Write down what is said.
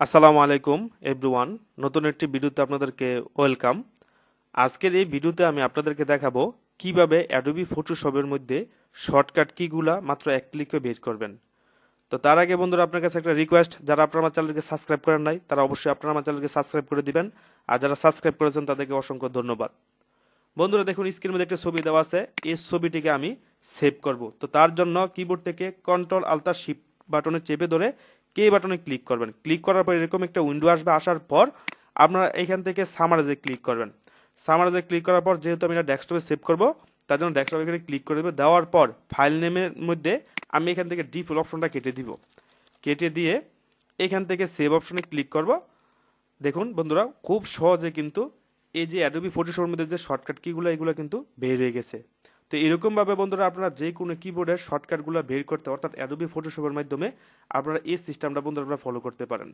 আসসালামু আলাইকুম এভরিওয়ান। নতুন একটি ভিডিওতে আপনাদেরকে ওয়েলকাম। আজকের এই ভিডিওতে আমি আপনাদেরকে দেখাবো কিভাবে অ্যাডোবি ফটোশপের মধ্যে শর্টকাট কিগুলা মাত্র এক ক্লিকে বের করবেন। তো তার আগে বন্ধুরা আপনার কাছে একটা রিকোয়েস্ট, যারা আপনার আমার চ্যানেলকে সাবস্ক্রাইব করেন নাই তারা অবশ্যই আপনার আমার চ্যানেলকে সাবস্ক্রাইব করে দিবেন, আর যারা সাবস্ক্রাইব করেছেন তাদেরকে অসংখ্য ধন্যবাদ। বন্ধুরা দেখুন, স্ক্রিনের মধ্যে একটা ছবি দেওয়া আছে, এই ছবিটিকে আমি সেভ করব। তো তার জন্য কিবোর্ড থেকে কন্ট্রোল আলতা শিফট বাটনে চেপে ধরে কে বাটনে ক্লিক করবেন। ক্লিক করার পর এরকম একটা উইন্ডো আসবে, আসার পর আপনারা এখান থেকে সামারাইজে ক্লিক করবেন। সামারাইজে ক্লিক করার পর যেহেতু আমি এটা ডেস্কটপে সেভ করব, তার জন্য ডেস্কটপে এখানে ক্লিক করে দেবো। দেওয়ার পর ফাইল নেমের মধ্যে আমি এখান থেকে ডিফল্ট অপশনটা কেটে দিব। কেটে দিয়ে এখান থেকে সেভ অপশনে ক্লিক করব। দেখুন বন্ধুরা, খুব সহজে কিন্তু এই যে অ্যাডোবি ফটোশপের মধ্যে যে শর্টকাট কিগুলো এগুলো কিন্তু বের হয়ে গেছে। তো এরকমভাবে বন্ধুরা আপনারা যে কোনো কিবোর্ডের শর্টকাটগুলো বের করতে, অর্থাৎ অ্যাডোবি ফটোশপের মাধ্যমে আপনারা এই সিস্টেমটা বন্ধুরা আপনারা ফলো করতে পারেন।